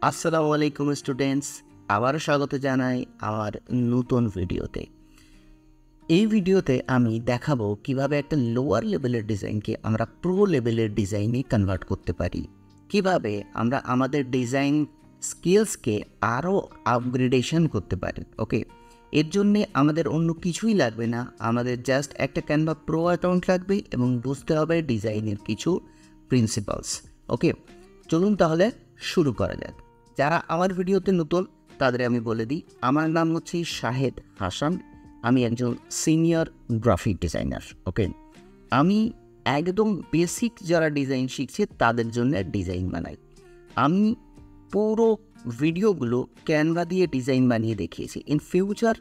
আসসালামু আলাইকুম স্টুডেন্টস, আবারও স্বাগত জানাই আমার নতুন ভিডিওতে। এই ভিডিওতে আমি দেখাবো কিভাবে একটা লোয়ার লেভেলের ডিজাইনকে আমরা প্রো লেভেলের ডিজাইনে কনভার্ট করতে পারি, কিভাবে আমরা আমাদের ডিজাইন স্কিলসকে আরও আপগ্রেডেশন করতে পারি। ওকে, এর জন্যে আমাদের অন্য কিছুই লাগবে না, আমাদের জাস্ট একটা ক্যানভা প্রো অ্যাকাউন্ট লাগবে এবং বুঝতে হবে ডিজাইনের কিছু প্রিন্সিপালস। ওকে, চলুন তাহলে শুরু করা যাক। যারা আমার ভিডিওতে নতুন তাদের আমি বলে দিই, আমার নাম হচ্ছে শাহেদ হাসান, আমি একজন সিনিয়র গ্রাফিক ডিজাইনার। ওকে, আমি একদম বেসিক যারা ডিজাইন শিখছে তাদের জন্য ডিজাইন বানাই। আমি পুরো ভিডিওগুলো ক্যানভা দিয়ে ডিজাইন বানিয়ে দেখিয়েছি। ইন ফিউচার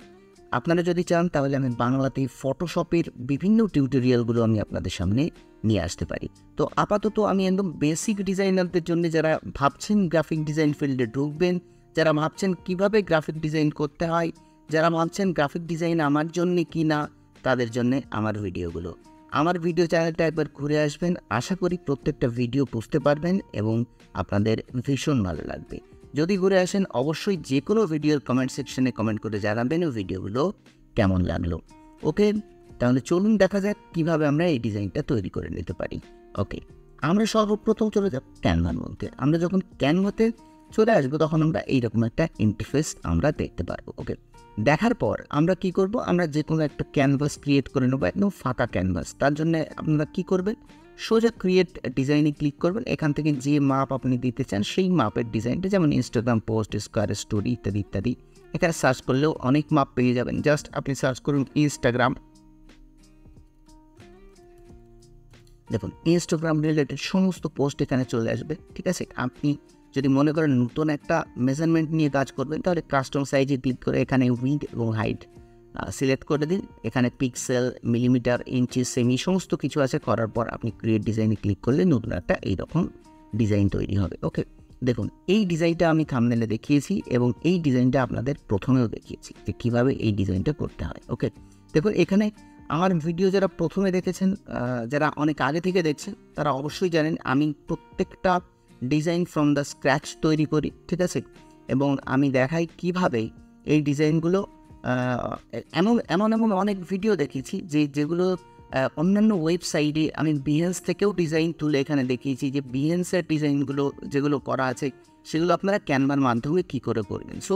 আপনারা যদি চান তাহলে আমি বাংলাতে ফটোশপের বিভিন্ন টিউটোরিয়ালগুলো আমি আপনাদের সামনে নিয়ে আসতে পারি। তো আপাতত আমি একদম বেসিক ডিজাইনারদের জন্য, যারা ভাবছেন গ্রাফিক ডিজাইন ফিল্ডে ঢুকবেন, যারা ভাবছেন কিভাবে গ্রাফিক ডিজাইন করতে হয়, যারা ভাবছেন গ্রাফিক ডিজাইন আমার জন্যে কি না, তাদের জন্যে আমার ভিডিওগুলো। আমার ভিডিও চ্যানেলটা একবার ঘুরে আসবেন, আশা করি প্রত্যেকটা ভিডিও বুঝতে পারবেন এবং আপনাদের ভীষণ ভালো লাগবে। যদি ঘুরে আসেন অবশ্যই যে কোনো ভিডিওর কমেন্ট সেকশনে কমেন্ট করে জানাবেন ও ভিডিওগুলো কেমন লাগলো। ওকে, তাহলে চলুন দেখা যাক কীভাবে আমরা এই ডিজাইনটা তৈরি করে নিতে পারি। ওকে, আমরা সর্বপ্রথম চলে যাব ক্যানভার মধ্যে। আমরা যখন ক্যানভাতে চলে আসবো তখন আমরা এইরকম একটা ইন্টারফেস আমরা দেখতে পারবো। ওকে, দেখার পর আমরা কি করব, আমরা যে কোনো একটা ক্যানভাস ক্রিয়েট করে নেবো, একদম ফাঁকা ক্যানভাস। তার জন্য আপনারা কি করবেন, সোজা ক্রিয়েট ডিজাইনে ক্লিক করবেন। এখান থেকে যে মাপ আপনি দিতে চান সেই মাপের ডিজাইনটা, যেমন ইনস্টাগ্রাম পোস্ট, স্কোয়ার স্টোরি ইত্যাদি ইত্যাদি, এখানে সার্চ করলেও অনেক মাপ পেয়ে যাবেন। জাস্ট আপনি সার্চ করুন ইনস্টাগ্রাম, দেখুন ইনস্টাগ্রাম রিলেটেড সমস্ত পোস্ট এখানে চলে আসবে। ঠিক আছে, আপনি যদি মনে করেন নতুন একটা মেজারমেন্ট নিয়ে কাজ করবেন তাহলে কাস্টম সাইজে ক্লিক করে এখানে উইডথ এবং হাইট সিলেক্ট করে দিন। এখানে পিক্সেল, মিলিমিটার, ইঞ্চি, সেমি সমস্ত কিছু আছে। করার পর আপনি ক্রিয়েট ডিজাইনে ক্লিক করলে নতুন একটা এইরকম ডিজাইন তৈরি হবে। ওকে, দেখুন এই ডিজাইনটা আমি থাম্বনেলে দেখিয়েছি এবং এই ডিজাইনটা আপনাদের প্রথমেও দেখিয়েছি যে কীভাবে এই ডিজাইনটা করতে হয়। ওকে, দেখুন এখানে আমার ভিডিও যারা প্রথমে দেখেছেন, যারা অনেক আগে থেকে দেখছেন, তারা অবশ্যই জানেন আমি প্রত্যেকটা ডিজাইন ফ্রম দ্য স্ক্র্যাচ তৈরি করি। ঠিক আছে, এবং আমি দেখাই কিভাবে এই ডিজাইনগুলো, এমন এমন এমন অনেক ভিডিও দেখেছি যেগুলো অন্যান্য ওয়েবসাইটে আমি বিহেন্স থেকেও ডিজাইন তুলে এখানে দেখিয়েছি যে বিহেন্সের ডিজাইনগুলো যেগুলো করা আছে সেগুলো আপনারা ক্যানভার মাধ্যমে কী করে করবেন। সো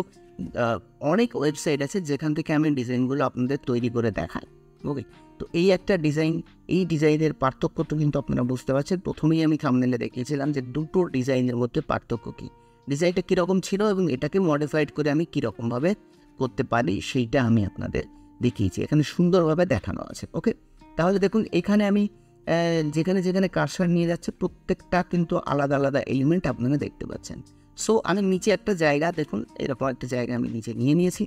অনেক ওয়েবসাইট আছে যেখান থেকে আমি ডিজাইনগুলো আপনাদের তৈরি করে দেখাই। ওকে, তো এই একটা ডিজাইন, এই ডিজাইনের পার্থক্য তো কিন্তু আপনারা বুঝতে পারছেন। প্রথমেই আমি থাম্বনেলে দেখিয়েছিলাম যে দুটো ডিজাইনের মধ্যে পার্থক্য কী, ডিজাইনটা কীরকম ছিল এবং এটাকে মডিফাইড করে আমি কীরকমভাবে করতে পারি সেইটা আমি আপনাদের দেখিয়েছি, এখানে সুন্দরভাবে দেখানো আছে। ওকে, তাহলে দেখুন এখানে আমি যেখানে যেখানে কারসার নিয়ে যাচ্ছে প্রত্যেকটা কিন্তু আলাদা আলাদা এলিমেন্ট আপনারা দেখতে পাচ্ছেন। সো আমি নিচে একটা জায়গা, দেখুন এরকম একটা জায়গা আমি নিচে নিয়ে নিয়েছি।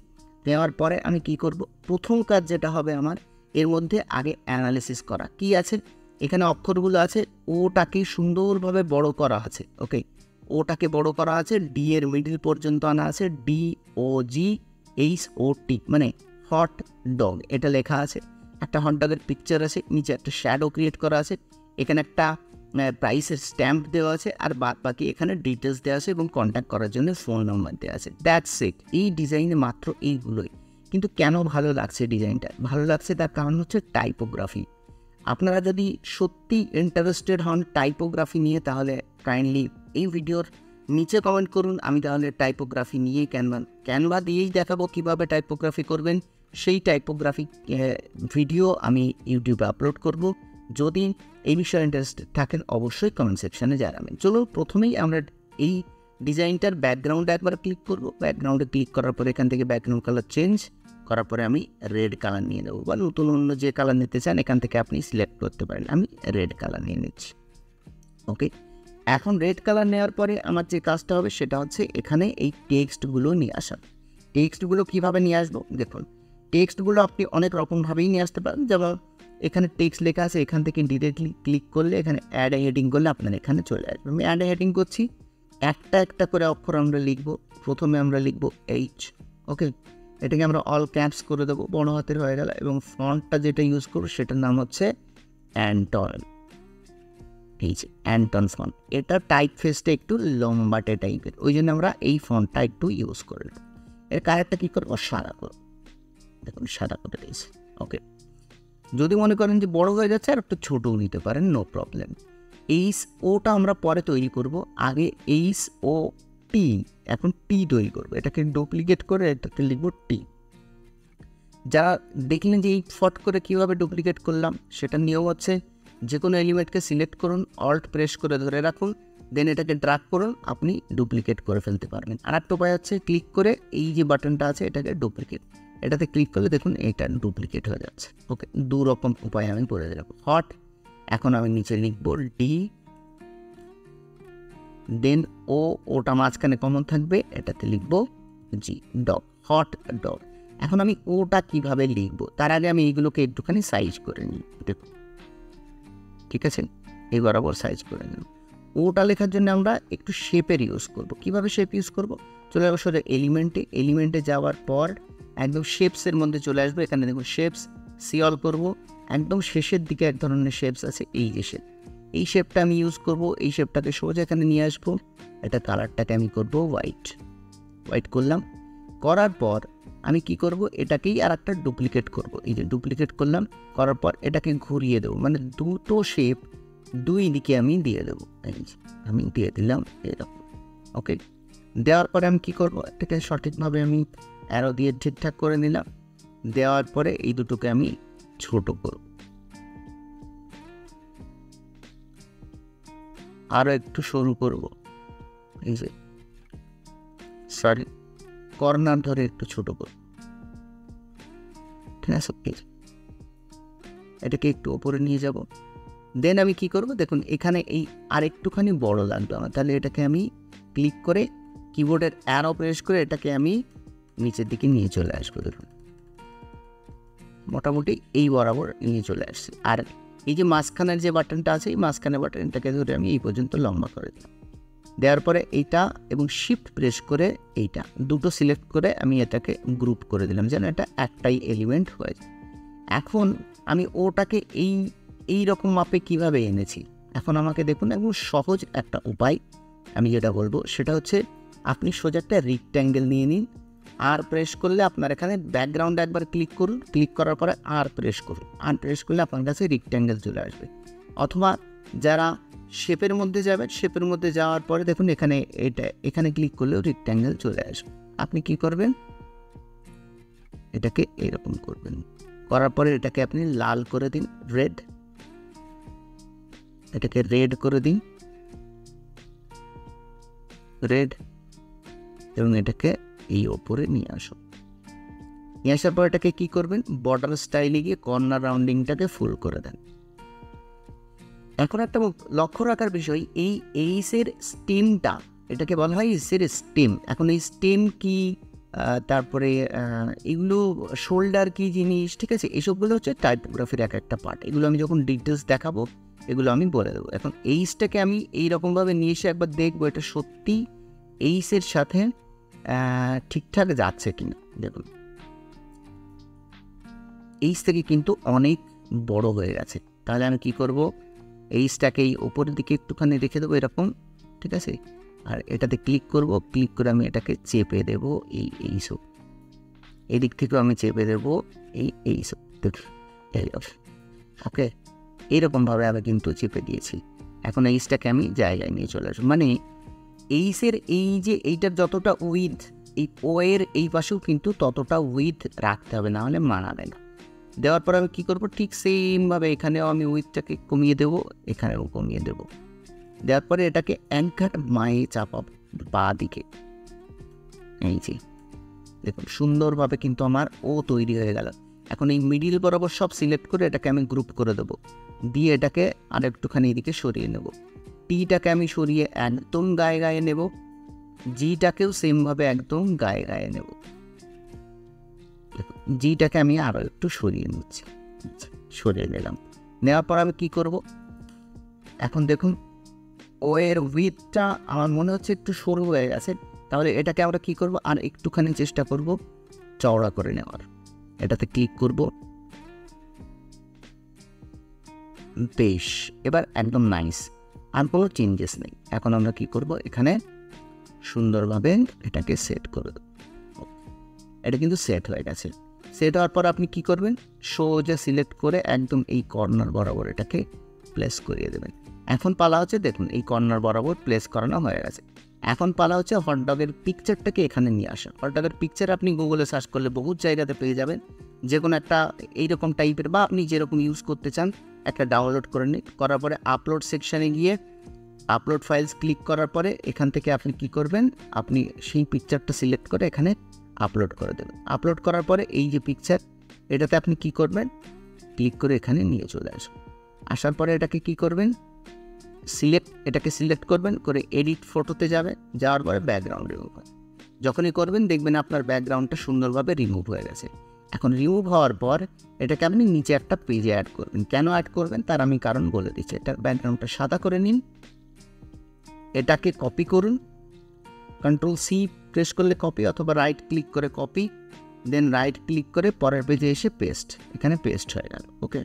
নেওয়ার পরে আমি কি করব, প্রথম কাজ যেটা হবে আমার, এর মধ্যে আগে অ্যানালিসিস করা। কি আছে এখানে, অক্ষরগুলো আছে, ওটাকে সুন্দরভাবে বড় করা আছে। ওকে, ওটাকে বড় করা আছে, ডি এর মিডিল পর্যন্ত আনা আছে, DOGHOT মানে হট ডগ এটা লেখা আছে। একটা হট ডগের পিকচার আছে, নিচে একটা শ্যাডো ক্রিয়েট করা আছে, এখানে একটা প্রাইসের স্ট্যাম্প দেওয়া আছে, আর বাদ বাকি এখানে ডিটেলস দেওয়া আছে এবং কন্ট্যাক্ট করার জন্য ফোন নাম্বার দেওয়া আছে। That's it. এই ডিজাইনে মাত্র এইগুলোই। কিন্তু কেন ভালো লাগছে ডিজাইনটা, ভালো লাগছে তার কারণ হচ্ছে টাইপোগ্রাফি। আপনারা যদি সত্যি ইন্টারেস্টেড হন টাইপোগ্রাফি নিয়ে তাহলে কাইন্ডলি এই ভিডিওর নিচে কমেন্ট করুন, আমি তাহলে টাইপোগ্রাফি নিয়ে ক্যানভা দিয়েই দেখাবো কীভাবে টাইপোগ্রাফি করবেন। সেই টাইপোগ্রাফি ভিডিও আমি ইউটিউবে আপলোড করব। যদি এই বিষয়ে ইন্টারেস্টেড থাকেন অবশ্যই কমেন্ট সেকশানে জানাবেন। চলো প্রথমেই আমরা এই ডিজাইনটার ব্যাকগ্রাউন্ডে একবার ক্লিক করব। ব্যাকগ্রাউন্ডে ক্লিক করার পরে এখান থেকে ব্যাকগ্রাউন্ড কালার চেঞ্জ করার পরে আমি রেড কালার নিয়ে নেবো, বা নতুন অন্য যে কালার নিতে চান এখান থেকে আপনি সিলেক্ট করতে পারেন। আমি রেড কালার নিয়ে নিচ্ছি। ওকে, এখন রেড কালার নেওয়ার পরে আমার যে কাজটা হবে সেটা হচ্ছে এখানে এই টেক্সটগুলো নিয়ে আসা। টেক্সটগুলো কীভাবে নিয়ে আসবো, দেখুন টেক্সটগুলো আপনি অনেক রকমভাবেই নিয়ে আসতে পারেন। যেমন এখানে টেক্সট লেখা আছে, এখান থেকে ডিরেক্টলি ক্লিক করলে এখানে অ্যাড হেডিং করলে আপনার এখানে চলে আসবে। আমি অ্যাড হেডিং করছি, একটা একটা করে অক্ষর আমরা লিখবো। প্রথমে আমরা লিখবো H। ওকে, এটাকে আমরা অল ক্যাপস করে দেবো, বড় হাতের হয়ে গেল, এবং ফন্টটা যেটা ইউজ করবো সেটার নাম হচ্ছে অ্যান্টন। এই যে অ্যান্টন ফন্ট, এটা টাইপ ফেসটা একটু লম্বাটে টাইপের, ওই জন্য আমরা এই ফন্টটা একটু ইউজ করলাম। এর কালারটা কী করবো, সাদা করব, দেখুন সাদা করে দিয়েছি। ওকে, যদি মনে করেন যে বড় হয়ে যাচ্ছে আর একটু ছোটও নিতে পারেন, নো প্রবলেম। এইচ ওটা আমরা পরে তৈরি করব, আগে এইচ ও টি, এখন টি তৈরি করবো। এটাকে ডুপ্লিকেট করে এটাকে লিখব টি। যারা দেখলেন যে এই ফট করে কীভাবে ডুপ্লিকেট করলাম, সেটা নিয়ম হচ্ছে যে কোনো এলিমেন্টকে সিলেক্ট করুন, অল্ট প্রেস করে ধরে রাখুন, দেন এটাকে ড্র্যাগ করুন, আপনি ডুপ্লিকেট করে ফেলতে পারবেন। আর একটা উপায় হচ্ছে ক্লিক করে এই যে বাটনটা আছে এটাকে ডুপ্লিকেট, এটাতে ক্লিক করলে দেখুন এটা ডুপ্লিকেট হয়ে যাচ্ছে। ওকে, দু রকম উপায় আমি বলে দিলাম। হট, এখন আমি নিচে লিখব ডি, দেন ও, ওটা মাঝখানে কমন থাকবে, এটাতে লিখব জি, ডগ, হট ডগ। এখন আমি ওটা কিভাবে লিখব তার আগে আমি এইগুলোকে একটুখানি সাইজ করে নিই, দেখুন ঠিক আছে, এই বরাবর সাইজ করে নিই। ওটা লেখার জন্য আমরা একটু শেপের ইউজ করব। কিভাবে শেপ ইউজ করব, চলে যাবো সোজা এলিমেন্টে যাওয়ার পর একদম শেপসের মধ্যে চলে আসবো, এখানে দেখুন শেপস, সিঅল করব, একদম শেষের দিকে এক ধরনের শেপস আছে, এই যে শেপ, এই শেপটা আমি ইউজ করব। এই শেপটাকে সোজা এখানে নিয়ে আসবো, এটা কালারটাকে আমি করব হোয়াইট করলাম। করার পর আমি কি করব, এটাকেই আর একটা ডুপ্লিকেট করব, এই যে ডুপ্লিকেট করলাম, করার পর এটাকে ঘুরিয়ে দেবো, মানে দুটো শেপ দুই দিকে আমি দিয়ে দেবো, এই যে আমি দিয়ে দিলাম এরকম। ওকে, দেওয়ার পরে আমি কি করব, এটাকে সঠিকভাবে আমি অ্যারো দিয়ে ঠিকঠাক করে নিলাম। দেওয়ার পরে এই দুটোকে আমি ছোট করব, আরও একটু সরু করব, এই যে সরি কর্নার ধরে একটু ছোট করব, ঠিক আছে। এটাকে একটু ওপরে নিয়ে যাব, দেন আমি কি করব, দেখুন এখানে এই আর একটুখানি বড় লাগবে আমার, তাহলে এটাকে আমি ক্লিক করে কিবোর্ডের অ্যারো প্রেস করে এটাকে আমি নিচের দিকে নিয়ে চলে আসবো, দেখুন মোটামুটি এই বরাবর নিয়ে চলে আসছি। আর এই যে মাঝখানের যে বাটনটা আছে, এই মাঝখানের বাটনটাকে ধরে আমি এই পর্যন্ত লম্বা করে দিলাম। দেওয়ার পরে এইটা এবং শিফট প্রেস করে এইটা দুটো সিলেক্ট করে আমি এটাকে গ্রুপ করে দিলাম, যেন এটা একটাই এলিমেন্ট হয়ে যায়। এখন আমি ওটাকে এই রকম মাপে কিভাবে এনেছি, এখন আমাকে দেখুন একদম সহজ একটা উপায় আমি যেটা বলবো সেটা হচ্ছে, আপনি সোজা একটা রেক্ট্যাঙ্গেল নিয়ে নিন, আর প্রেস করলে আপনার এখানে ব্যাকগ্রাউন্ডে একবার ক্লিক করুন, ক্লিক করার পরে আর প্রেস করুন, আর প্রেস করলে আপনার কাছে রেক্ট্যাঙ্গেল চলে আসবে। অথবা যারা শেপের মধ্যে যাবেন, শেপের মধ্যে যাওয়ার পরে দেখুন এখানে ক্লিক করলেও রেক্ট্যাঙ্গেল চলে আসবে। আপনি কি করবেন, এটাকে এরকম করবেন, করার পরে এটাকে আপনি লাল করে দিন, এটাকে রেড করে দিন, রেড, এবং এটাকে এই ওপরে নিয়ে আসুন। নিয়ে আসার পর এটাকে কি করবেন, বর্ডার স্টাইলে গিয়ে কর্নার রাউন্ডিংটাকে ফুল করে দেন। এখন একটা লক্ষ্য রাখার বিষয়, এই এইসের স্টেমটা, এটাকে বলা হয় এইসের স্টেম। এখন এই স্টেম কি, তারপরে এগুলো শোল্ডার কি জিনিস, ঠিক আছে, এসবগুলো হচ্ছে টাইপোগ্রাফির এক একটা পার্ট, এগুলো আমি যখন ডিটেলস দেখাবো এগুলো আমি বলে দেবো। এখন এইসটাকে আমি এইরকমভাবে নিয়ে এসে একবার দেখবো এটা সত্যি এইসের সাথে ঠিকঠাক যাচ্ছে কিনা। দেখুন এইস থেকে কিন্তু অনেক বড় হয়ে গেছে, তাহলে আমি কি করব, এইসটাকে এই ওপরের দিকে একটুখানি রেখে দেবো এরকম, ঠিক আছে, আর এটাতে ক্লিক করব, ক্লিক করে আমি এটাকে চেপে দেবো এইসব, এই দিক থেকেও আমি চেপে দেবো এইসব, ওকে, এইরকমভাবে আমি কিন্তু চেপে দিয়েছি। এখন এইসটাকে আমি জায়গায় নিয়ে চলে আসবো, মানে এইসের এই যে এইটার যতটা উইথ, এই ও এর এই পাশেও কিন্তু ততটা উইথ রাখতে হবে, না হলে মানাবে না। দেওয়ার পর আমি কী করবো, ঠিক সেমভাবে এখানেও আমি উইথটাকে কমিয়ে দেবো, এখানেও কমিয়ে দেবো। দেওয়ার পরে এটাকে অ্যাঙ্কার মায়ে চাপাবো বা দিকে, এই যে দেখুন সুন্দরভাবে কিন্তু আমার ও তৈরি হয়ে গেল। এখন এই মিডিল বরাবর সব সিলেক্ট করে এটাকে আমি গ্রুপ করে দেবো, দিয়ে এটাকে আর একটুখানি এদিকে সরিয়ে নেব। টিটাকে আমি সরিয়ে একদম গায়ে গায়ে নেব, জিটাকেও সেমভাবে একদম গায়ে গায়ে নেব। জিটাকে আমি আরও একটু সরিয়ে নিচ্ছি, সরিয়ে নিলাম। নেওয়ার পর আমি কি করব, এখন দেখুন ও এর উইথটা আমার মনে হচ্ছে একটু সরু হয়ে গেছে, তাহলে এটাকে আমরা কি করব, আর একটুখানি চেষ্টা করব চওড়া করে নেওয়ার। এটাতে ক্লিক করব, বেশ, এবার একদম নাইস। আর কোনো চেঞ্জেস নেই। এখন আমরা কি করব, এখানে সুন্দরভাবে এটাকে সেট করে দেব। এটা কিন্তু সেট হয়ে গেছে। সেট হওয়ার পর আপনি কি করবেন, সোজা সিলেক্ট করে একদম এই কর্নার বরাবর এটাকে প্লেস করিয়ে দেবেন। এখন পালা হচ্ছে, দেখুন এই কর্নার বরাবর প্লেস করানো হয়ে গেছে। এখন পালা হচ্ছে হটডগের পিকচারটাকে এখানে নিয়ে আসা। হটডগের পিকচার আপনি গুগলে সার্চ করলে বহুত জায়গাতে পেয়ে যাবেন। যে কোনো একটা এইরকম টাইপের বা আপনি যেরকম ইউজ করতে চান একটা ডাউনলোড করে নিন। করার পরে আপলোড সেকশানে গিয়ে আপলোড ফাইলস ক্লিক করার পরে এখান থেকে আপনি কি করবেন, আপনি সেই পিকচারটা সিলেক্ট করে এখানে আপলোড করে দেবেন। আপলোড করার পরে এই যে পিকচার, এটাতে আপনি কি করবেন, ক্লিক করে এখানে নিয়ে চলে আসবেন। আসার পরে এটাকে কি করবেন, এটাকে সিলেক্ট করবেন, করে এডিট ফটোতে যাওয়ার পরে ব্যাকগ্রাউন্ড রিমুভ হয়। যখনই করবেন দেখবেন আপনার ব্যাকগ্রাউন্ডটা সুন্দরভাবে রিমুভ হয়ে গেছে। এখন রিমুভ হওয়ার পর এটাকে আপনি নিচে একটা পেজে অ্যাড করবেন। কেন অ্যাড করবেন তার আমি কারণ বলে দিচ্ছি। এটার ব্যাকগ্রাউন্ডটা সাদা করে নিন, এটাকে কপি করুন, Ctrl+C প্রেস করলে কপি, অথবা রাইট ক্লিক করে কপি, দেন রাইট ক্লিক করে পরের পেজে এসে পেস্ট, এখানে পেস্ট হয়ে গেল। ওকে,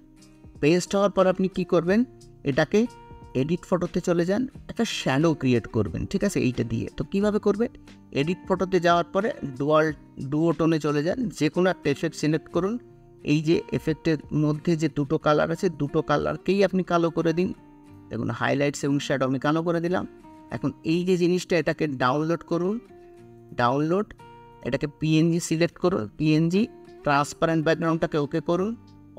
পেস্ট হওয়ার পর আপনি কি করবেন, এটাকে এডিট ফটোতে চলে যান, একটা শ্যাডো ক্রিয়েট করবেন, ঠিক আছে, এইটা দিয়ে। তো কীভাবে করবেন, এডিট ফটোতে যাওয়ার পরে ডুওটোনে চলে যান, যে কোনো একটা এফেক্ট সিলেক্ট করুন। এই যে এফেক্টের মধ্যে যে দুটো কালার আছে, দুটো কালারকেই আপনি কালো করে দিন। দেখুন হাইলাইটস এবং শ্যাডো আমি কালো করে দিলাম। এখন এই যে জিনিসটা, এটাকে ডাউনলোড করুন, ডাউনলোড, এটাকে পিএনজি সিলেক্ট করুন, পিএনজি, ট্রান্সপারেন্ট ব্যাকগ্রাউন্ডটাকে ওকে করুন।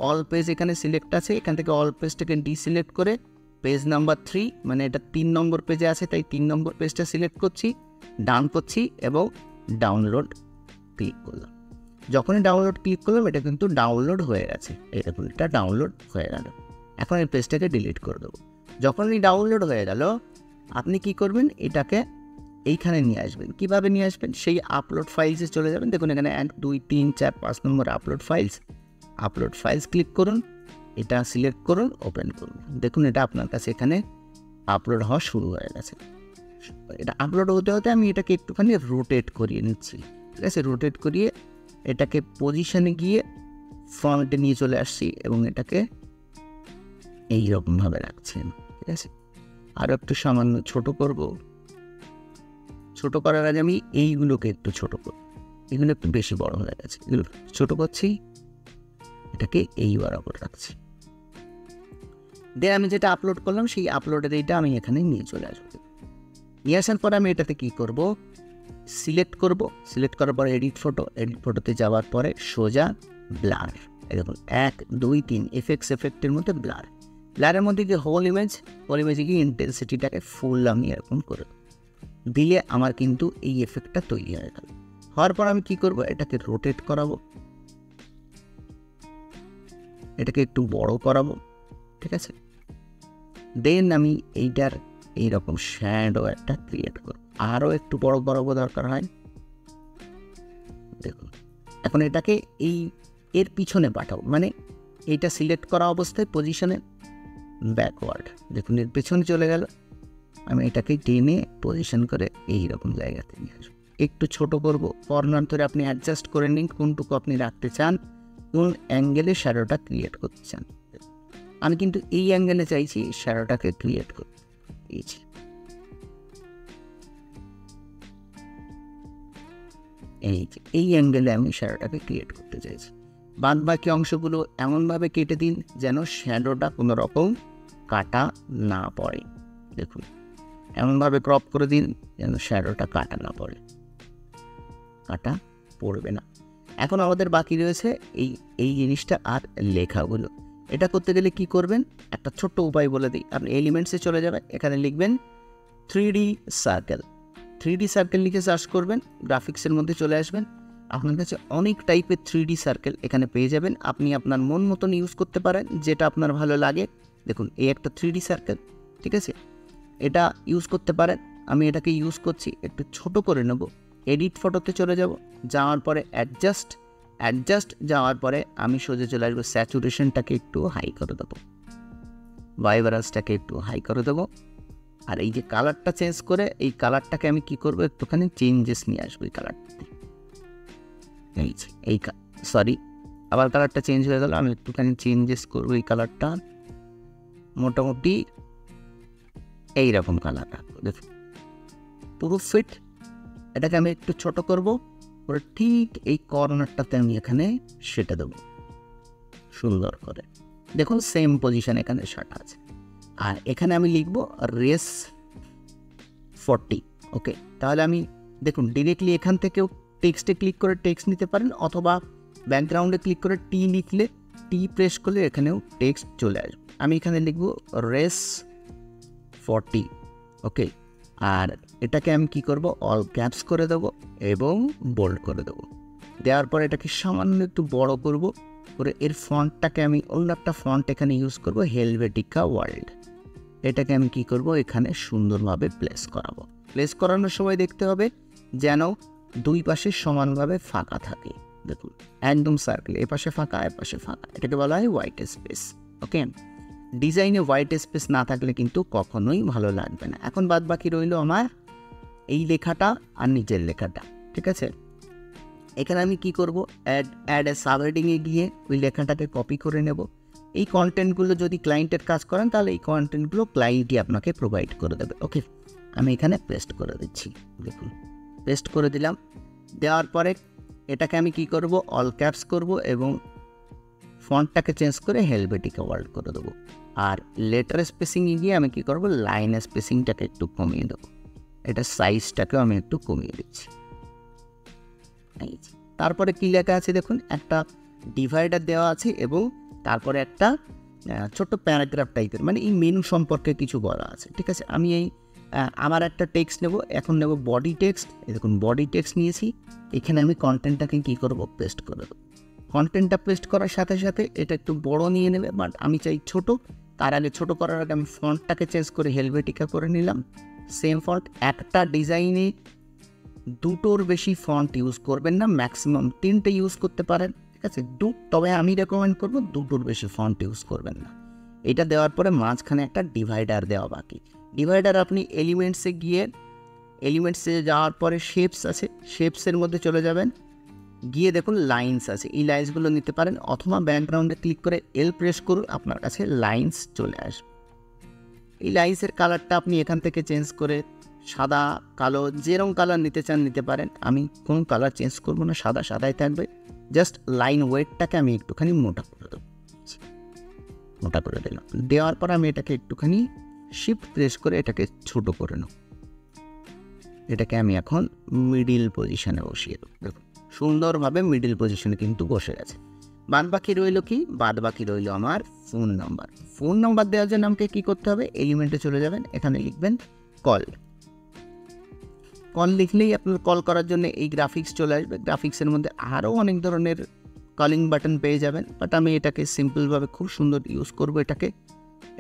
অল পেজ এখানে সিলেক্ট আছে, এখান থেকে অল পেজটাকে ডিসিলেক্ট করে পেজ নাম্বার 3, মানে এটা 3 নম্বর পেজে আছে তাই 3 নম্বর পেজটা সিলেক্ট করছি, ডান করছি এবং ডাউনলোড ক্লিক করলাম। যখনই ডাউনলোড ক্লিক করলাম এটা কিন্তু ডাউনলোড হয়ে গেছে, এই দেখুন এটা ডাউনলোড হয়ে গেল। এখন এই পেজটাকে ডিলিট করে দেবো। যখনই ডাউনলোড হয়ে গেল আপনি কি করবেন, এটাকে এইখানে নিয়ে আসবেন। কিভাবে নিয়ে আসবেন, সেই আপলোড ফাইলসে চলে যাবেন। দেখুন এখানে 1 2 3 4 5 নম্বর আপলোড ফাইলস ক্লিক করুন, এটা সিলেক্ট করুন, ওপেন করুন। দেখুন এটা আপনার কাছে এখানে আপলোড হওয়া শুরু হয়ে গেছে। এটা আপলোড হতে হতে আমি এটাকে একটুখানি রোটেট করিয়ে নিচ্ছি, ঠিক আছে। রোটেট করিয়ে এটাকে পজিশনে গিয়ে ফ্রন্টে নিয়ে চলে আসছি এবং এটাকে এইরকমভাবে রাখছেন, ঠিক আছে। আরও একটু সামান্য ছোট করব। ছোট করার আগে আমি এইগুলোকে একটু ছোট করব, এগুলো একটু বেশি বড় হয়ে গেছে, এগুলো ছোট করছি, এটাকে এই বরাবর রাখছি। দেন আমি যেটা আপলোড করলাম সেই আপলোডের এইটা আমি এখানে নিয়ে চলে আসবো। নিয়ে আসার পর আমি এটাতে কি করব, সিলেক্ট করব। সিলেক্ট করার পরে এডিট ফটোতে যাওয়ার পরে সোজা ব্লার, দেখুন 1 2 3 এফেক্টের মধ্যে ব্লারের মধ্যে যে হোল ইমেজে গিয়ে ইন্টেন্সিটিটাকে ফুল আমি এরকম করে দিলে আমার কিন্তু এই এফেক্টটা তৈরি হয়ে গেল। হওয়ার পর আমি কি করব, এটাকে রোটেট করাবো, এটাকে একটু বড় করাবো, ঠিক আছে। দেন আমি এইটার এইরকম শ্যাডো একটা ক্রিয়েট করব, আরও একটু বড় করাবো দরকার হয়। দেখুন এখন এটাকে এর পিছনে পাঠাবো, মানে এইটা সিলেক্ট করা অবস্থায় পজিশনে ব্যাকওয়ার্ড, দেখুন এর পেছনে চলে গেল। আমি এটাকে টেনে পজিশন করে এইরকম জায়গাতে নিয়ে আসবো। একটু ছোট করব, কর্নার ধরে আপনি অ্যাডজাস্ট করে নিন কোনটুকু আপনি রাখতে চান, কোন অ্যাঙ্গেলে শ্যাডোটা ক্রিয়েট করতে চান। আমি কিন্তু এই অ্যাঙ্গেলে চাইছি শ্যাডোটাকে ক্রিয়েট করতে, এই অ্যাঙ্গেলে আমি শ্যাডোটাকে ক্রিয়েট করতে চাইছি। বাদ বাকি অংশগুলো এমনভাবে কেটে দিন যেন শ্যাডোটা কোনো রকম কাটা না পড়ে। দেখুন এমনভাবে ক্রপ করে দিন যেন শ্যাডোটা কাটা না পড়বে না। এখন আমাদের বাকি রয়েছে এই জিনিসটা আর লেখাগুলো। এটা করতে গেলে কি করবেন, একটা ছোট্ট উপায় বলে দিই। আপনি এলিমেন্টসে চলে যাবেন, এখানে লিখবেন 3D সার্কেল লিখে সার্চ করবেন, গ্রাফিক্সের মধ্যে চলে আসবেন। আপনার কাছে অনেক টাইপের 3D সার্কেল এখানে পেয়ে যাবেন, আপনি আপনার মন মতন ইউজ করতে পারেন, যেটা আপনার ভালো লাগে। দেখুন এই একটা 3D সার্কেল, ঠিক আছে, এটা ইউজ করতে পারেন। আমি এটাকে ইউজ করছি, একটু ছোট করে নেব। এডিট ফটোতে চলে যাব, যাওয়ার পরে অ্যাডজাস্ট যাওয়ার পরে আমি সোজা চলে আসবো, স্যাচুরেশনটাকে একটু হাই করে দেবো, ভাইব্রেন্সটাকে একটু হাই করে দেবো। আর এই যে কালারটা চেঞ্জ করে এই কালারটাকে আমি কি করবো, একটুখানি চেঞ্জেস নিয়ে আসবো এই কালারটাতে। সরি, আবার কালারটা চেঞ্জ হয়ে গেল, আমি একটুখানি চেঞ্জেস করবো এই কালারটা। মোটামুটি এইরকম কালার রাখবো, দেখুন পুরো ফিট। এটাকে আমি একটু ছোট করব, করে ঠিক এই কর্নারটাতে আমি এখানে সেটা দেবো সুন্দর করে। দেখুন সেম পজিশন এখানে শার্ট আছে। আর এখানে আমি লিখব রেস 40। ওকে, তাহলে আমি দেখুন ডিরেক্টলি এখান থেকেও টেক্সটে ক্লিক করে টেক্সট নিতে পারেন, অথবা ব্যাকগ্রাউন্ডে ক্লিক করে টি লিখলে, টি প্রেস করলে এখানেও টেক্সট চলে আসবে। আমি এখানে লিখব রেস 40। ওকে, আর এটাকে আমি কি করব, অল ক্যাপস করে দেবো এবং বোল্ড করে দেবো। দেওয়ার পর এটাকে সামান্য একটু বড় করব, করে এর ফন্টটাকে আমি অন্য একটা ফন্ট এখানে ইউজ করব, হেলভেটিকা ওয়ার্ল্ড। এটাকে আমি কি করব, এখানে সুন্দরভাবে প্লেস করাবো। প্লেস করানোর সময় দেখতে হবে যেন দুই পাশে সমানভাবে ফাঁকা থাকে। দেখুন একদম সার্কেল, এপাশে ফাঁকা এপাশে ফাঁকা, এটাকে বলা হয় হোয়াইট স্পেস। ওকে, ডিজাইনে হোয়াইট স্পেস না থাকলে কিন্তু কখনোই ভালো লাগবে না। এখন বাদ বাকি রইল আমার এই লেখাটা আর নিচের লেখাটা, ঠিক আছে। এখানে আমি কি করব, অ্যাড এ সাবহেডিংয়ে গিয়ে ওই লেখাটাকে কপি করে নেব। এই কন্টেন্টগুলো যদি ক্লায়েন্টের কাজ করেন তাহলে এই কন্টেন্টগুলো ক্লায়েন্টই আপনাকে প্রোভাইড করে দেবে। ওকে, আমি এখানে পেস্ট করে দিচ্ছি, দেখুন পেস্ট করে দিলাম। দেওয়ার পরে এটাকে আমি কি করব, অল ক্যাপস করব এবং ফন্টটাকে চেঞ্জ করে হেলভেটিকা ওয়ার্ল্ড করে দেবো। আর লেটার স্পেসিংয়ে গিয়ে আমি কি করব, লাইন স্পেসিংটাকে একটু কমিয়ে দেবো। এটা সাইজটাকেও আমি একটু কমিয়ে দিচ্ছি। তারপরে কি লেখা আছে দেখুন, একটা ডিভাইডার দেওয়া আছে এবং তারপরে একটা ছোট্ট প্যারাগ্রাফ টাইপের, মানে এই মেনু সম্পর্কে কিছু বলা আছে, ঠিক আছে। আমি এই আমার একটা টেক্সট নেব, এখন নেব বডি টেক্সট। এই দেখুন বডি টেক্সট নিয়েছি, এখানে আমি কন্টেন্টটাকে কী করব, পেস্ট করে দেবো। কন্টেন্টটা পেস্ট করার সাথে সাথে এটা একটু বড় নিয়ে নেবে, বাট আমি চাই ছোট। তার আগে ছোট করার আগে আমি ফন্টটাকে চেঞ্জ করে হেলভেটিকা করে নিলাম। সেম ফন্ট, একটা ডিজাইনে দুটোর বেশি ফন্ট ইউজ করবেন না, ম্যাক্সিমাম 3টে ইউজ করতে পারেন, ঠিক আছে। তবে আমি রেকমেন্ড করব দুটোর বেশি ফন্ট ইউজ করবেন না। এটা দেওয়ার পরে মাঝখানে একটা ডিভাইডার দেওয়া বাকি। ডিভাইডার আপনি এলিমেন্টসে গিয়ে, এলিমেন্টসে যাওয়ার পরে শেপস আছে, শেপসের মধ্যে চলে যাবেন, গিয়ে দেখুন লাইন্স আছে, এই লাইন্সগুলো নিতে পারেন, অথবা ব্যাকগ্রাউন্ডে ক্লিক করে এল প্রেস করুন, আপনার কাছে লাইন্স চলে আসবে। এই লাইন্সের কালারটা আপনি এখান থেকে চেঞ্জ করে সাদা কালো যেরকম কালার নিতে চান নিতে পারেন। আমি কোনো কালার চেঞ্জ করবো না, সাদা সাদাই থাকবে। জাস্ট লাইন ওয়েটটাকে আমি একটুখানি মোটা করে দেবো, মোটা করে দিলাম। দেওয়ার পর আমি এটাকে একটুখানি শিফট প্রেস করে এটাকে ছোট করে নেব। এটাকে আমি এখন মিডিল পজিশনে বসিয়ে দেবো। দেখুন সুন্দরভাবে মিডিল পজিশনে কিন্তু বসে গেছে। বাদ বাকি রইল কি, বাদ বাকি রইল আমার ফোন নাম্বার। ফোন নাম্বার দেওয়ার জন্য আমাকে কী করতে হবে, এলিমেন্টে চলে যাবেন, এখানে লিখবেন কল। কল লিখলেই আপনার কল করার জন্য এই গ্রাফিক্স চলে আসবে। গ্রাফিক্সের মধ্যে আরও অনেক ধরনের কলিং বাটন পেয়ে যাবেন, বাট আমি এটাকে সিম্পলভাবে খুব সুন্দর ইউজ করব।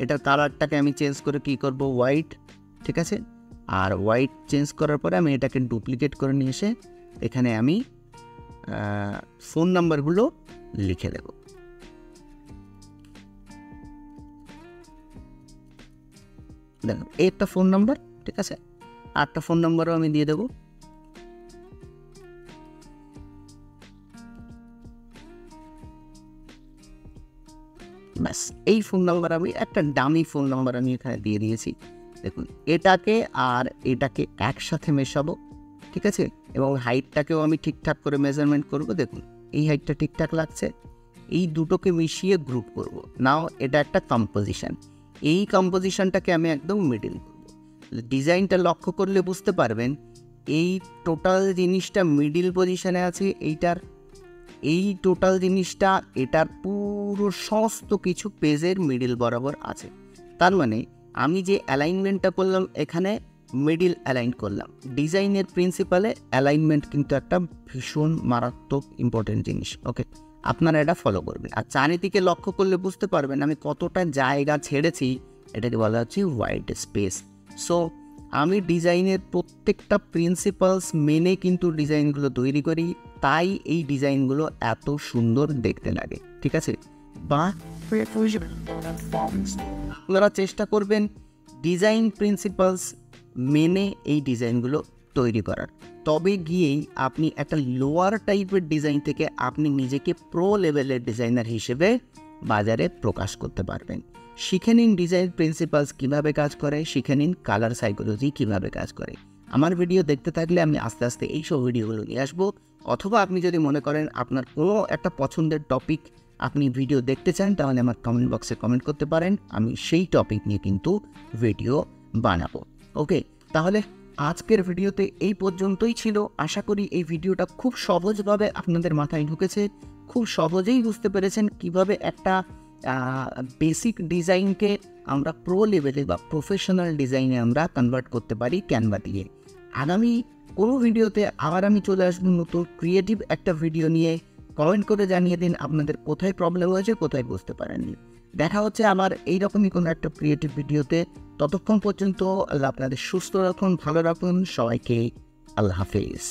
এটার কালারটাকে আমি চেঞ্জ করে কি করব, হোয়াইট, ঠিক আছে। আর হোয়াইট চেঞ্জ করার পরে আমি এটাকে ডুপ্লিকেট করে নিয়ে এসে এখানে আমি ফোন নাম্বারগুলো লিখে দেব। দেখুন এই একটা ফোন নাম্বার, ঠিক আছে, আর একটা ফোন নাম্বারও আমি দিয়ে দেবো। ব্যাস, এই ফোন নাম্বার আমি একটা ডামি ফোন নাম্বার আমি এখানে দিয়ে দিয়েছি। দেখুন এটাকে আর এটাকে একসাথে মেশাবো, ঠিক আছে, এবং হাইটটাকেও আমি ঠিকঠাক করে মেজারমেন্ট করব। দেখুন এই হাইটটা ঠিকঠাক লাগছে। এই দুটোকে মিশিয়ে গ্রুপ করব। নাও এটা একটা কম্পোজিশন, এই কম্পোজিশনটাকে আমি একদম মিডিল করব। ডিজাইনটা লক্ষ্য করলে বুঝতে পারবেন এই টোটাল জিনিসটা মিডিল পজিশনে আছে। এই টোটাল জিনিসটা এটার পুরো সমস্ত কিছু পেজের মিডিল বরাবর আছে। তার মানে আমি যে অ্যালাইনমেন্টটা করলাম এখানে মিডিল অ্যালাইন করলাম। ডিজাইনের প্রিন্সিপালে অ্যালাইনমেন্ট কিন্তু একটা ভীষণ মারাত্মক ইম্পর্টেন্ট জিনিস। ওকে, আপনারা এটা ফলো করবেন। আর চারিদিকে লক্ষ্য করলে বুঝতে পারবেন আমি কতটা জায়গা ছেড়েছি, এটাকে বলা হচ্ছে হোয়াইট স্পেস। সো আমি ডিজাইনের প্রত্যেকটা প্রিন্সিপালস মেনে কিন্তু ডিজাইনগুলো তৈরি করি, তাই এই ডিজাইনগুলো এত সুন্দর দেখতে লাগে, ঠিক আছে। বা আপনারা চেষ্টা করবেন ডিজাইন প্রিন্সিপালস মেনে এই ডিজাইনগুলো তৈরি করার, তবে গিয়েই আপনি একটা লোয়ার টাইপের ডিজাইন থেকে আপনি নিজেকে প্রো লেভেলের ডিজাইনার হিসেবে বাজারে প্রকাশ করতে পারবেন। শিখে নিন ডিজাইন প্রিন্সিপালস কীভাবে কাজ করে, শিখে নিন কালার সাইকোলজি কীভাবে কাজ করে। আমার ভিডিও দেখতে থাকলে আমি আস্তে আস্তে এইসব ভিডিওগুলো নিয়ে আসবো, অথবা আপনি যদি মনে করেন আপনার কোনো একটা পছন্দের টপিক আপনি ভিডিও দেখতে চান, তাহলে আমার কমেন্ট বক্সে কমেন্ট করতে পারেন, আমি সেই টপিক নিয়ে কিন্তু ভিডিও বানাবো। ওকে, তাহলে আজকের ভিডিওতে এই পর্যন্তই ছিল। আশা করি এই ভিডিওটা খুব সহজভাবে আপনাদের মাথায় ঢুকেছে, খুব সহজেই বুঝতে পেরেছেন কিভাবে একটা বেসিক ডিজাইনকে আমরা প্রো লেভেলে বা প্রফেশনাল ডিজাইনে আমরা কনভার্ট করতে পারি ক্যানভা দিয়ে। আগামী কোনো ভিডিওতে আবার আমি চলে আসবো নতুন ক্রিয়েটিভ একটা ভিডিও নিয়ে। কমেন্ট করে জানিয়ে দিন আপনাদের কোথায় প্রবলেম হয়েছে, কোথায় বুঝতে পারেননি। দেখা হচ্ছে আমার এইরকমই কোনো একটা ক্রিয়েটিভ ভিডিওতে। ততক্ষণ পর্যন্ত আপনাদের সুস্থ রাখুন, ভালো রাখুন, সবাইকে আল্লাহ হাফেজ।